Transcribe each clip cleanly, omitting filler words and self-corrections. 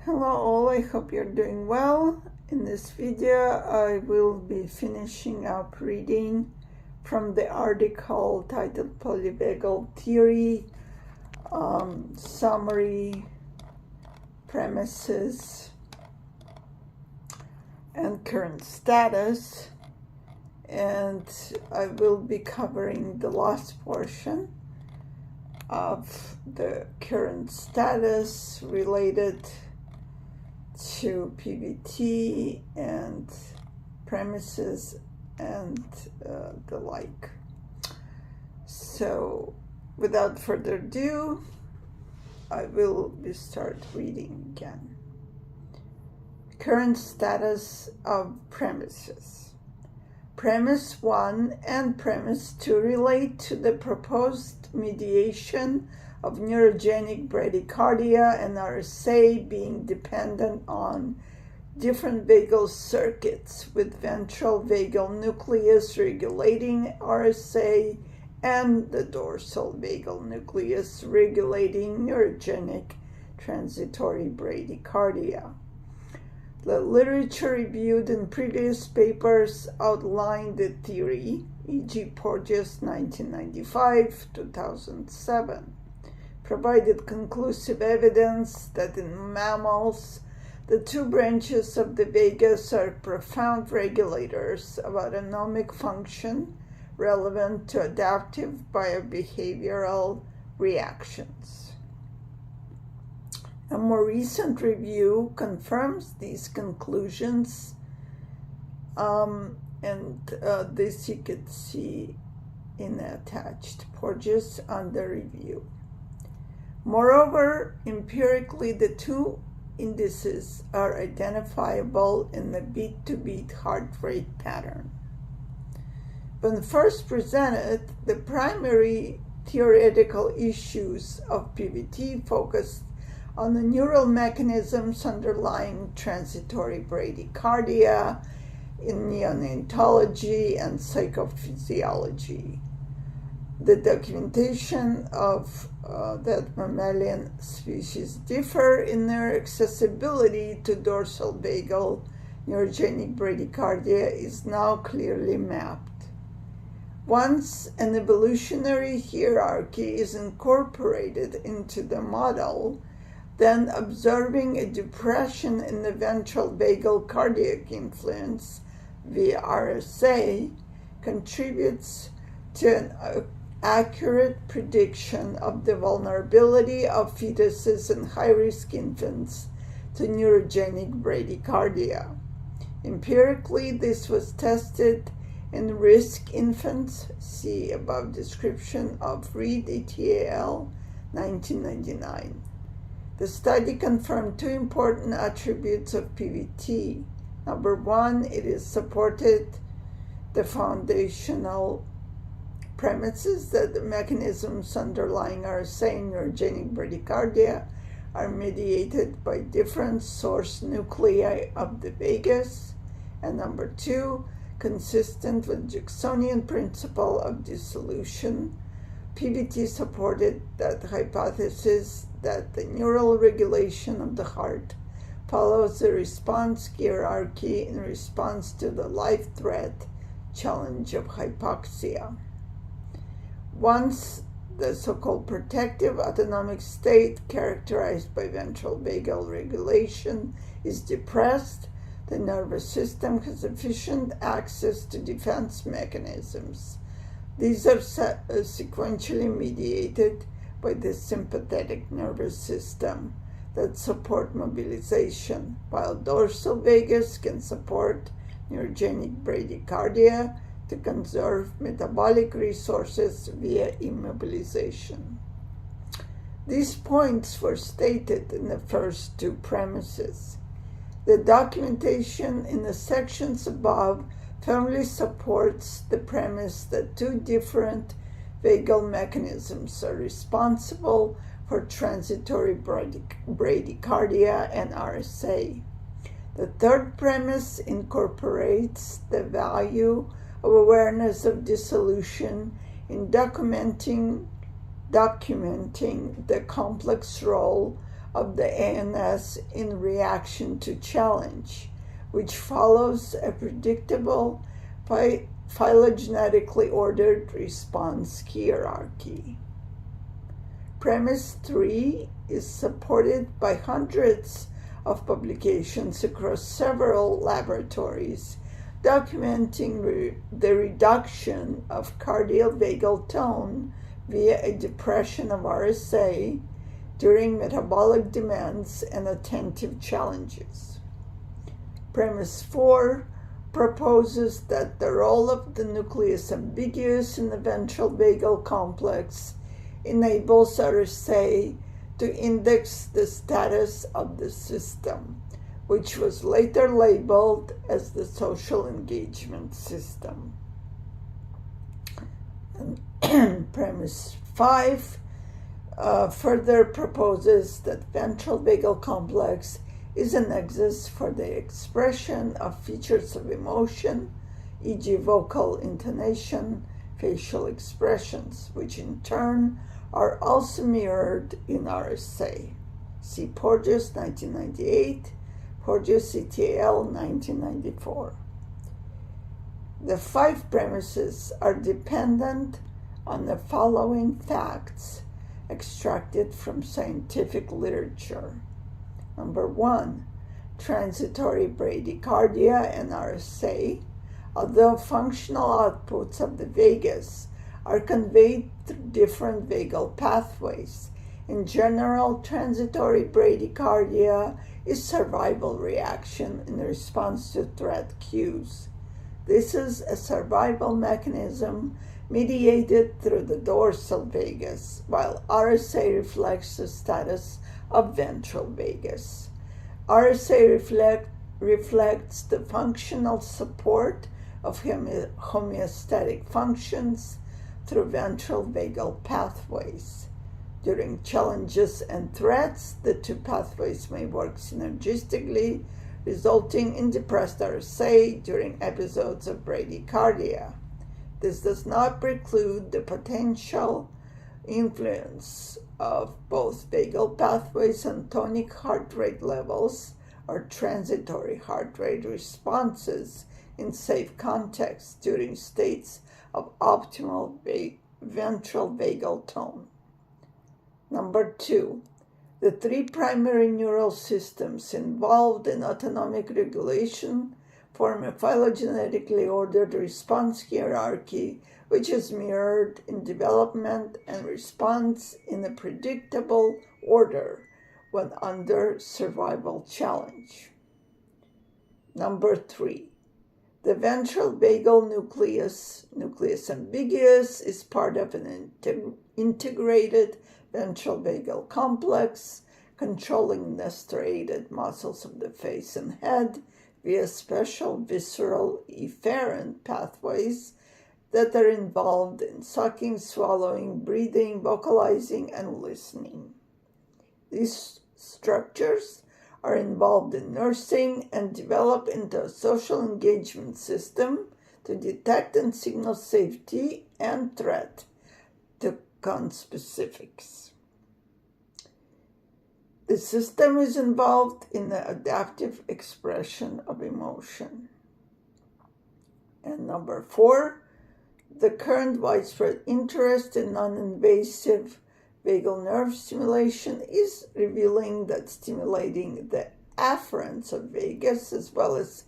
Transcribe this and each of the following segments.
Hello all, I hope you're doing well. In this video I will be finishing up reading from the article titled Polyvagal Theory, Summary, Premises, and Current Status, and I will be covering the last portion of the current status related to PVT and premises and the like. So without further ado, I will start reading again. Current status of premises. Premise 1 and Premise 2 relate to the proposed mediation of neurogenic bradycardia and RSA being dependent on different vagal circuits, with ventral vagal nucleus regulating RSA and the dorsal vagal nucleus regulating neurogenic transitory bradycardia. The literature reviewed in previous papers outlined the theory, e.g. Porges 1995, 2007, provided conclusive evidence that in mammals, the two branches of the vagus are profound regulators of autonomic function relevant to adaptive biobehavioral reactions. A more recent review confirms these conclusions, this you could see in the attached Porges under review. Moreover, empirically, the two indices are identifiable in the beat-to-beat heart rate pattern. When first presented, the primary theoretical issues of PVT focused on the neural mechanisms underlying transitory bradycardia in neonatology and psychophysiology. The documentation of that mammalian species differ in their accessibility to dorsal vagal neurogenic bradycardia is now clearly mapped. Once an evolutionary hierarchy is incorporated into the model, then observing a depression in the ventral vagal cardiac influence via RSA contributes to an accurate prediction of the vulnerability of fetuses and high-risk infants to neurogenic bradycardia. Empirically, this was tested in risk infants, see above description of Reed et al. 1999. The study confirmed two important attributes of PVT. Number one, it is supported the foundational premises that the mechanisms underlying RSA and neurogenic bradycardia are mediated by different source nuclei of the vagus. And number two, consistent with Jacksonian principle of dissolution, PVT supported that hypothesis that the neural regulation of the heart follows the response hierarchy in response to the life threat challenge of hypoxia. Once the so-called protective autonomic state characterized by ventral vagal regulation is depressed, the nervous system has sufficient access to defense mechanisms. These are sequentially mediated by the sympathetic nervous system that support mobilization, while dorsal vagus can support neurogenic bradycardia to conserve metabolic resources via immobilization. These points were stated in the first two premises. The documentation in the sections above firmly supports the premise that two different vagal mechanisms are responsible for transitory bradycardia and RSA. The third premise incorporates the value of awareness of dissolution in documenting the complex role of the ANS in reaction to challenge, which follows a predictable phylogenetically ordered response hierarchy. Premise 3 is supported by hundreds of publications across several laboratories documenting the reduction of cardiovagal tone via a depression of RSA during metabolic demands and attentive challenges. Premise 4 proposes that the role of the nucleus ambiguus in the ventral vagal complex enables RSA to index the status of the system, which was later labeled as the social engagement system. And premise 5 further proposes that ventral vagal complex is a nexus for the expression of features of emotion, e.g. vocal intonation, facial expressions, which in turn are also mirrored in RSA. See Porges, 1998, Porges et al., 1994. The 5 premises are dependent on the following facts extracted from scientific literature. Number 1, transitory bradycardia and RSA, although functional outputs of the vagus are conveyed through different vagal pathways. In general, transitory bradycardia is survival reaction in response to threat cues. This is a survival mechanism mediated through the dorsal vagus, while RSA reflects the status of ventral vagus. RSA reflects the functional support of homeostatic functions through ventral vagal pathways. During challenges and threats, the two pathways may work synergistically, resulting in depressed RSA during episodes of bradycardia. This does not preclude the potential influence of both vagal pathways on tonic heart rate levels or transitory heart rate responses in safe contexts during states of optimal ventral vagal tone. Number 2, the 3 primary neural systems involved in autonomic regulation form a phylogenetically ordered response hierarchy, which is mirrored in development and response in a predictable order when under survival challenge. Number 3, the ventral vagal nucleus ambiguus, is part of an integrated ventral vagal complex, controlling the striated muscles of the face and head via special visceral efferent pathways that are involved in sucking, swallowing, breathing, vocalizing, and listening. These structures are involved in nursing and develop into a social engagement system to detect and signal safety and threat to conspecifics. The system is involved in the adaptive expression of emotion. And number 4, the current widespread interest in non-invasive vagal nerve stimulation is revealing that stimulating the afferents of vagus as well as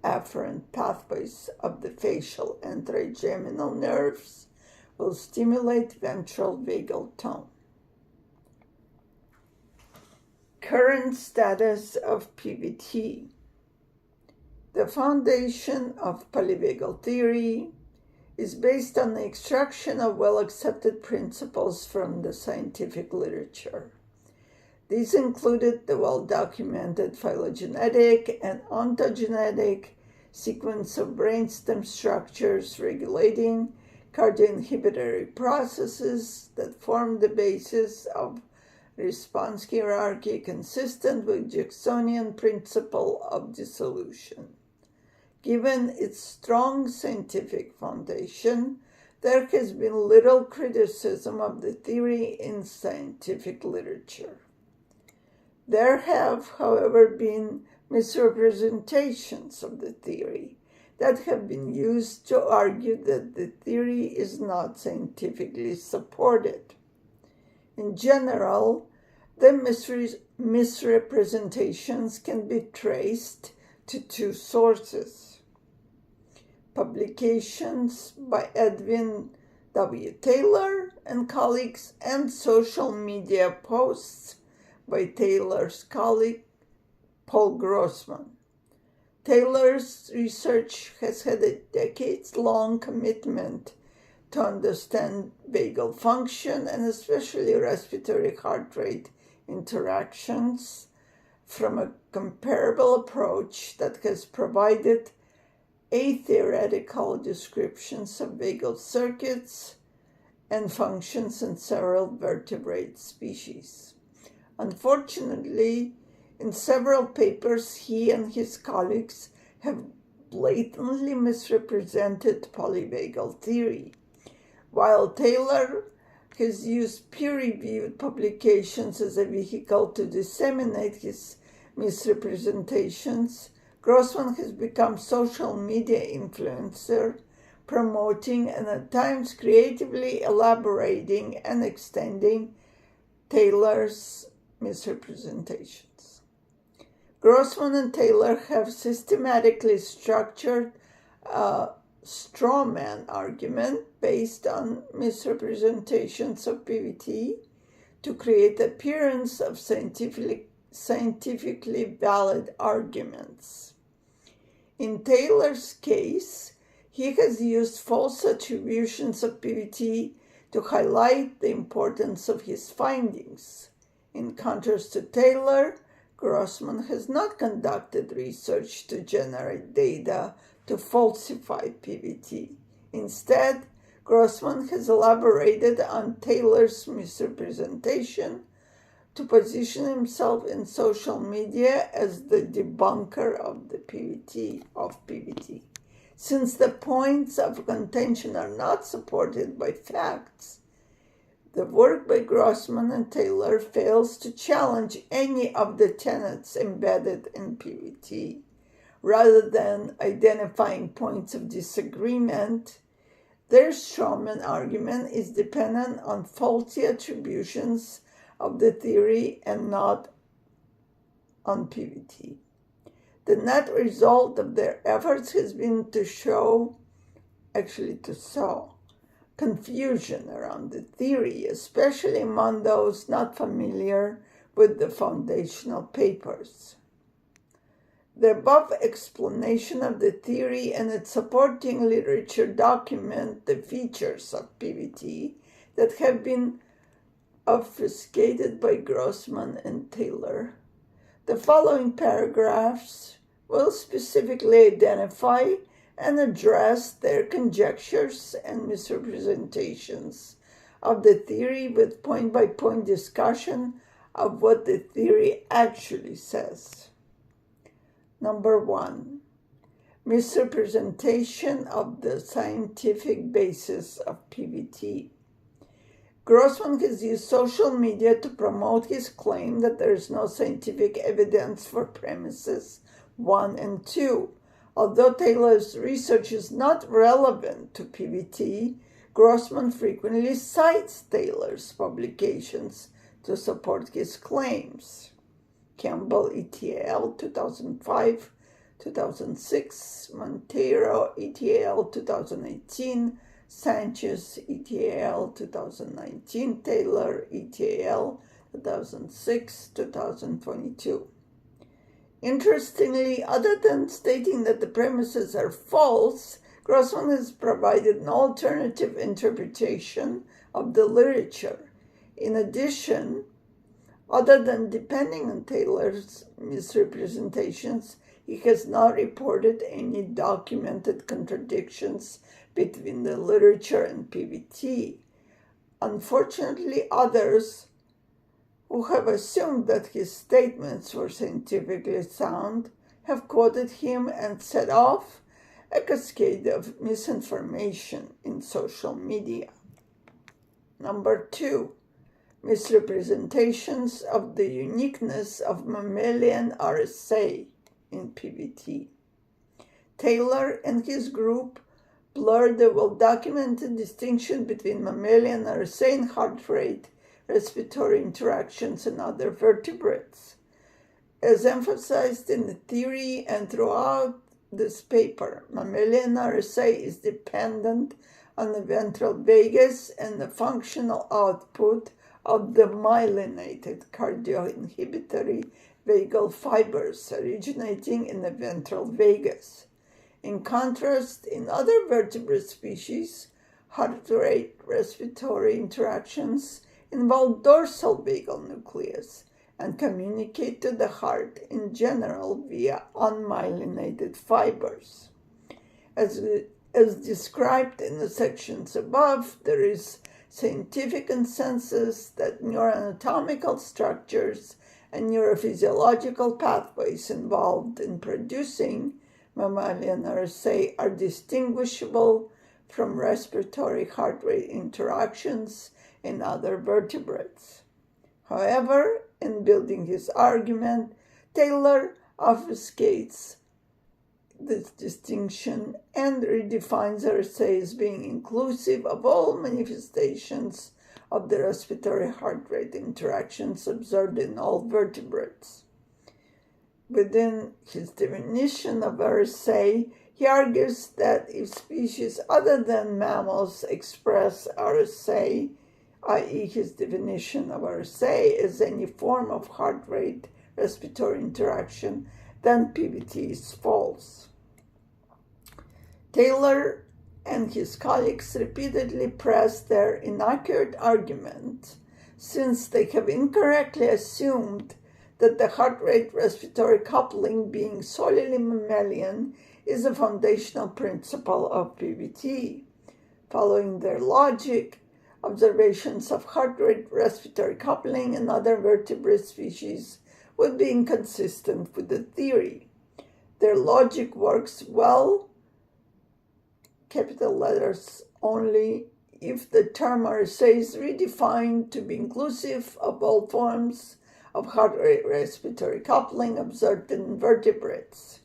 afferent pathways of the facial and trigeminal nerves will stimulate ventral vagal tone. Current status of PVT. The foundation of polyvagal theory is based on the extraction of well-accepted principles from the scientific literature. These included the well-documented phylogenetic and ontogenetic sequence of brainstem structures regulating cardioinhibitory processes that form the basis of response hierarchy consistent with Jacksonian principle of dissolution. Given its strong scientific foundation, there has been little criticism of the theory in scientific literature. There have, however, been misrepresentations of the theory that have been used to argue that the theory is not scientifically supported. In general, the misrepresentations can be traced to two sources: publications by Edwin W. Taylor and colleagues, and social media posts by Taylor's colleague Paul Grossman. Taylor's research has had a decades-long commitment to understand vagal function and especially respiratory heart rate interactions from a comparable approach that has provided atheoretical descriptions of vagal circuits and functions in several vertebrate species. Unfortunately, in several papers, he and his colleagues have blatantly misrepresented polyvagal theory. While Taylor has used peer-reviewed publications as a vehicle to disseminate his misrepresentations, Grossman has become social media influencer, promoting and at times creatively elaborating and extending Taylor's misrepresentations. Grossman and Taylor have systematically structured a straw man argument based on misrepresentations of PVT to create the appearance of scientifically valid arguments. In Taylor's case, he has used false attributions of PVT to highlight the importance of his findings. In contrast to Taylor, Grossman has not conducted research to generate data to falsify PVT. Instead, Grossman has elaborated on Taylor's misrepresentation to position himself in social media as the debunker of the PVT. Since the points of contention are not supported by facts, the work by Grossman and Taylor fails to challenge any of the tenets embedded in PVT. Rather than identifying points of disagreement, their strawman argument is dependent on faulty attributions of the theory and not on PVT. The net result of their efforts has been to sow confusion around the theory, especially among those not familiar with the foundational papers. The above explanation of the theory and its supporting literature document the features of PVT that have been obfuscated by Grossman and Taylor. The following paragraphs will specifically identify and address their conjectures and misrepresentations of the theory with point-by-point discussion of what the theory actually says. Number 1, misrepresentation of the scientific basis of PVT. Grossman has used social media to promote his claim that there is no scientific evidence for premises 1 and 2. Although Taylor's research is not relevant to PVT, Grossman frequently cites Taylor's publications to support his claims. Campbell et al. 2005, 2006, Monteiro et al. 2018, Sanchez et al. 2019, Taylor et al. 2006, 2022. Interestingly, other than stating that the premises are false, Grossman has provided an alternative interpretation of the literature. In addition, other than depending on Taylor's misrepresentations, he has not reported any documented contradictions between the literature and PVT. Unfortunately, others who have assumed that his statements were scientifically sound have quoted him and set off a cascade of misinformation in social media. Number 2, misrepresentations of the uniqueness of mammalian RSA in PVT. Taylor and his group blurred the well-documented distinction between mammalian RSA and heart rate, respiratory interactions, and other vertebrates. As emphasized in the theory and throughout this paper, mammalian RSA is dependent on the ventral vagus and the functional output of the myelinated cardioinhibitory vagal fibers originating in the ventral vagus. In contrast, in other vertebrate species, heart rate respiratory interactions involve dorsal vagal nucleus and communicate to the heart in general via unmyelinated fibers. As described in the sections above, there is scientific consensus that neuroanatomical structures and neurophysiological pathways involved in producing mammalian RSA are distinguishable from respiratory heart rate interactions in other vertebrates. However, in building his argument, Taylor obfuscates this distinction and redefines RSA as being inclusive of all manifestations of the respiratory heart rate interactions observed in all vertebrates. Within his definition of RSA, he argues that if species other than mammals express RSA, i.e. his definition of RSA as any form of heart rate respiratory interaction, then PVT is false. Taylor and his colleagues repeatedly press their inaccurate argument, since they have incorrectly assumed that the heart rate respiratory coupling, being solely mammalian, is a foundational principle of PVT. Following their logic, observations of heart rate respiratory coupling in other vertebrate species would be inconsistent with the theory. Their logic works well, capital letters only, if the term RSA is redefined to be inclusive of all forms of heart rate respiratory coupling observed in vertebrates.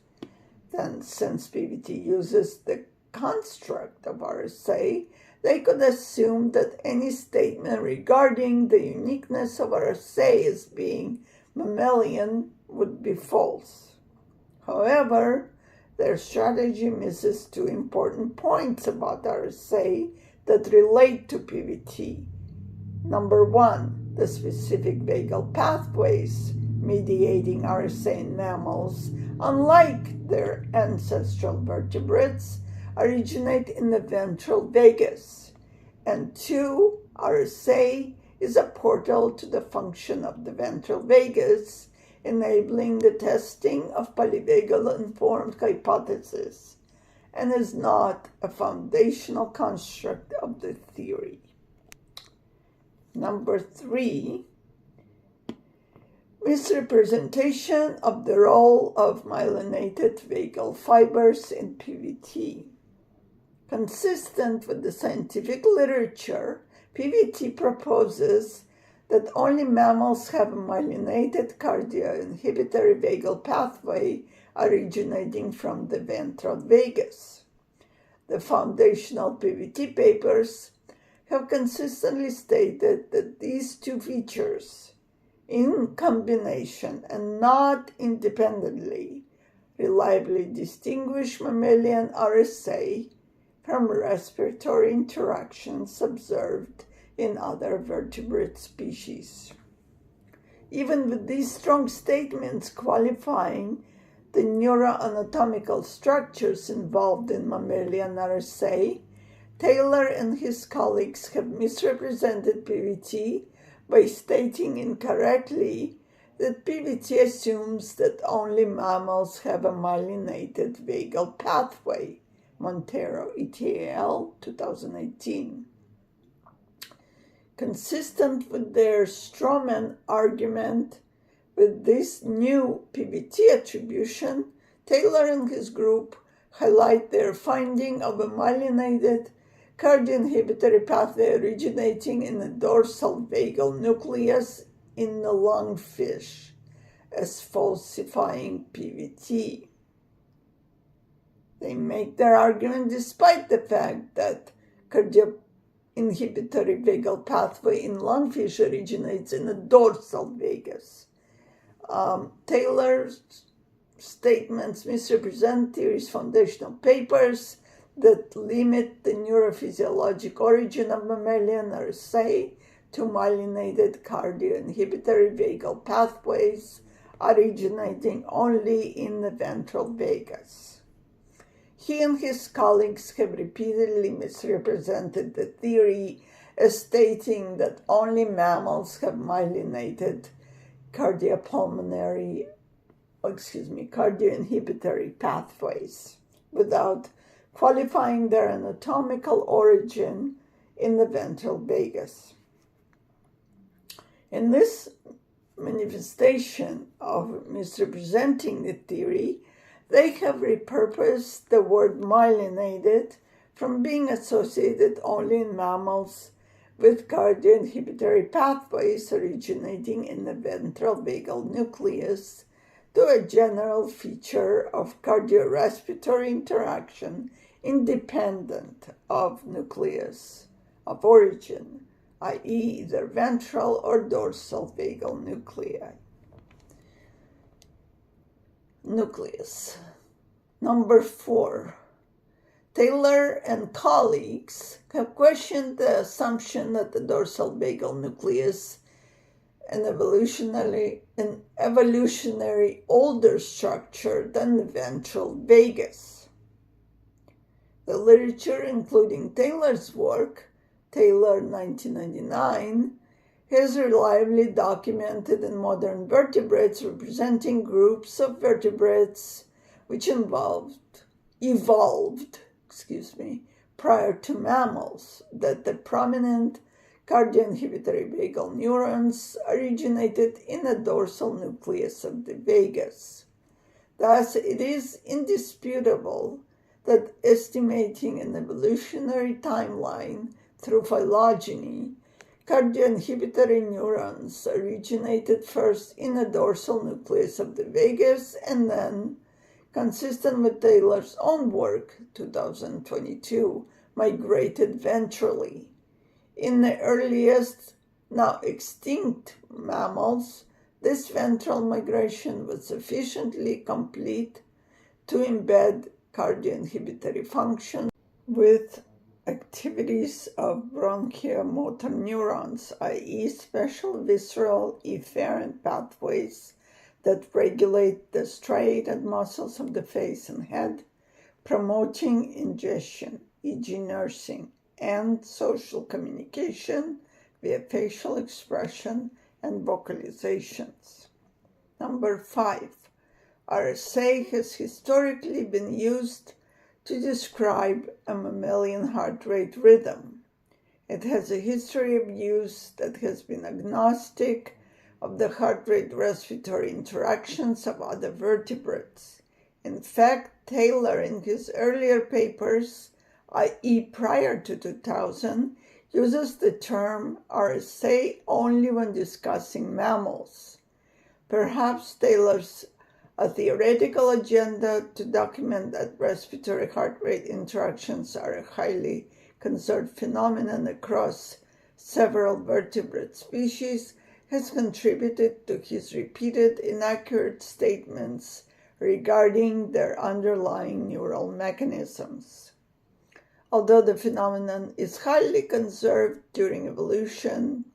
Then, since PVT uses the construct of RSA, they could assume that any statement regarding the uniqueness of RSA as being mammalian would be false. However, their strategy misses two important points about RSA that relate to PVT. Number one, the specific vagal pathways mediating RSA in mammals, unlike their ancestral vertebrates, originate in the ventral vagus. And two, RSA is a portal to the function of the ventral vagus, enabling the testing of polyvagal-informed hypothesis, and is not a foundational construct of the theory. Number three, misrepresentation of the role of myelinated vagal fibers in PVT. Consistent with the scientific literature, PVT proposes that only mammals have a myelinated cardioinhibitory vagal pathway originating from the ventral vagus. The foundational PVT papers have consistently stated that these two features, in combination and not independently, reliably distinguish mammalian RSA from respiratory interactions observed in other vertebrate species. Even with these strong statements qualifying the neuroanatomical structures involved in mammalian RSA, Taylor and his colleagues have misrepresented PVT by stating incorrectly that PVT assumes that only mammals have a myelinated vagal pathway. Montero, ETAL, 2018. Consistent with their strawman argument with this new PVT attribution, Taylor and his group highlight their finding of a myelinated cardioinhibitory pathway originating in the dorsal vagal nucleus in the lungfish as falsifying PVT. They make their argument despite the fact that cardioinhibitory vagal pathway in lungfish originates in the dorsal vagus. Taylor's statements misrepresent theory's foundational papers that limit the neurophysiologic origin of mammalian RSA to myelinated cardioinhibitory vagal pathways originating only in the ventral vagus. He and his colleagues have repeatedly misrepresented the theory as stating that only mammals have myelinated cardioinhibitory pathways without qualifying their anatomical origin in the ventral vagus. In this manifestation of misrepresenting the theory, they have repurposed the word myelinated from being associated only in mammals with cardioinhibitory pathways originating in the ventral vagal nucleus to a general feature of cardiorespiratory interaction independent of nucleus of origin, i.e. either ventral or dorsal vagal nucleus. Number 4. Taylor and colleagues have questioned the assumption that the dorsal vagal nucleus, an evolutionary older structure than the ventral vagus. The literature, including Taylor's work, Taylor 1999, has reliably documented in modern vertebrates representing groups of vertebrates which evolved prior to mammals, that the prominent cardioinhibitory vagal neurons originated in the dorsal nucleus of the vagus. Thus, it is indisputable that estimating an evolutionary timeline through phylogeny, cardioinhibitory neurons originated first in the dorsal nucleus of the vagus and then, consistent with Taylor's own work, 2022, migrated ventrally. In the earliest, now extinct mammals, this ventral migration was sufficiently complete to embed cardioinhibitory function with activities of bronchiomotor neurons, i.e. special visceral efferent pathways that regulate the striated muscles of the face and head, promoting ingestion, e.g. nursing, and social communication via facial expression and vocalizations. Number 5. RSA has historically been used to describe a mammalian heart rate rhythm. It has a history of use that has been agnostic of the heart rate respiratory interactions of other vertebrates. In fact, Taylor, in his earlier papers, i.e. prior to 2000, uses the term RSA only when discussing mammals. Perhaps Taylor's a theoretical agenda to document that respiratory heart rate interactions are a highly conserved phenomenon across several vertebrate species has contributed to his repeated inaccurate statements regarding their underlying neural mechanisms. Although the phenomenon is highly conserved during evolution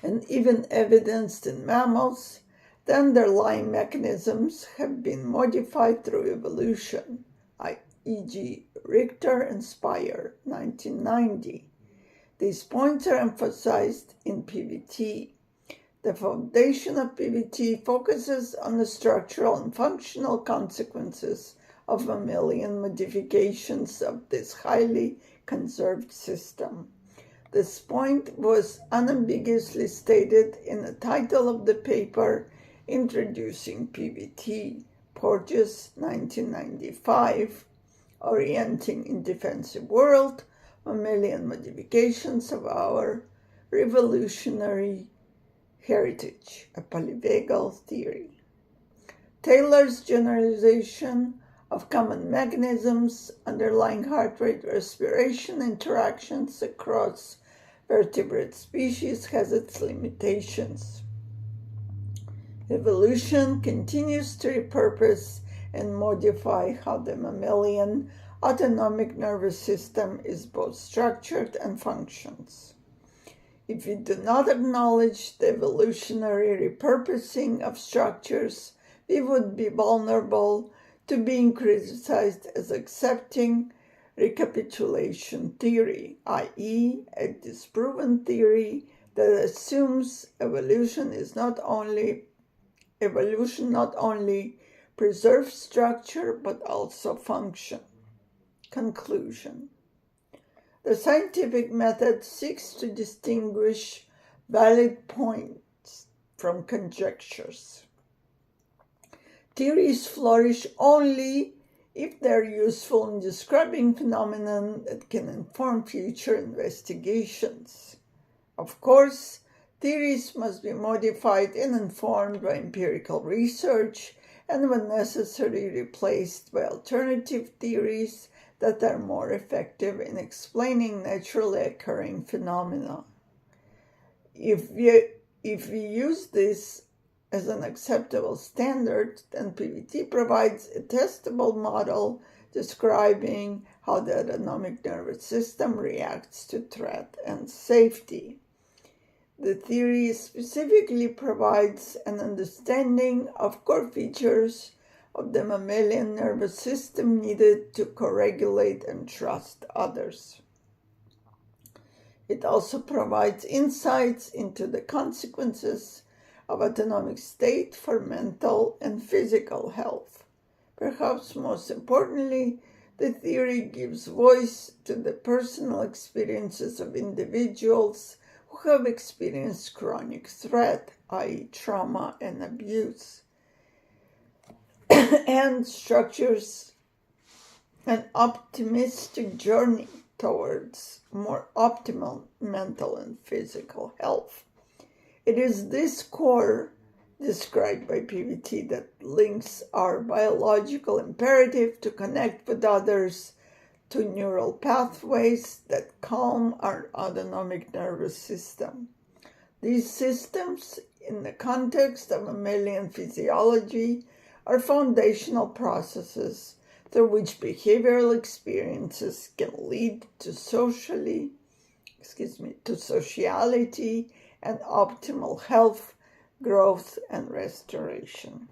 and even evidenced in mammals, the underlying mechanisms have been modified through evolution, e.g. Richter and Speyer, 1990. These points are emphasized in PVT. The foundation of PVT focuses on the structural and functional consequences of mammalian modifications of this highly conserved system. This point was unambiguously stated in the title of the paper Introducing PVT, Porges, 1995, Orienting in Defensive World, mammalian modifications of our revolutionary heritage, a polyvagal theory. Taylor's generalization of common mechanisms underlying heart rate respiration interactions across vertebrate species has its limitations. Evolution continues to repurpose and modify how the mammalian autonomic nervous system is both structured and functions. If we do not acknowledge the evolutionary repurposing of structures, we would be vulnerable to being criticized as accepting recapitulation theory, i.e., a disproven theory that assumes evolution not only preserves structure but also function. Conclusion. The scientific method seeks to distinguish valid points from conjectures. Theories flourish only if they're useful in describing phenomena that can inform future investigations. Of course, theories must be modified and informed by empirical research and, when necessary, replaced by alternative theories that are more effective in explaining naturally occurring phenomena. If we use this as an acceptable standard, then PVT provides a testable model describing how the autonomic nervous system reacts to threat and safety. The theory specifically provides an understanding of core features of the mammalian nervous system needed to co-regulate and trust others. It also provides insights into the consequences of autonomic state for mental and physical health. Perhaps most importantly, the theory gives voice to the personal experiences of individuals who have experienced chronic threat, i.e., trauma and abuse, and structures an optimistic journey towards more optimal mental and physical health. It is this core described by PVT that links our biological imperative to connect with others to neural pathways that calm our autonomic nervous system. These systems, in the context of mammalian physiology, are foundational processes through which behavioral experiences can lead to sociality and optimal health, growth, and restoration.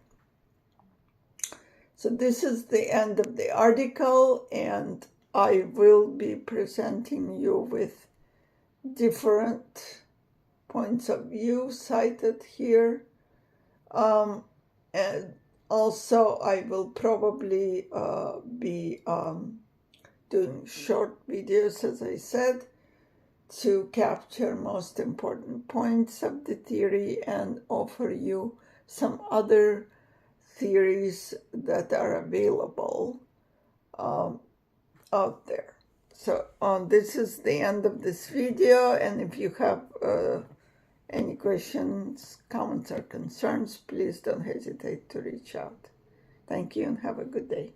So this is the end of the article, and I will be presenting you with different points of view cited here. And also, I will probably be doing short videos, as I said, to capture most important points of the theory and offer you some other theories that are available out there. So this is the end of this video, and if you have any questions, comments, or concerns, please don't hesitate to reach out. Thank you and have a good day.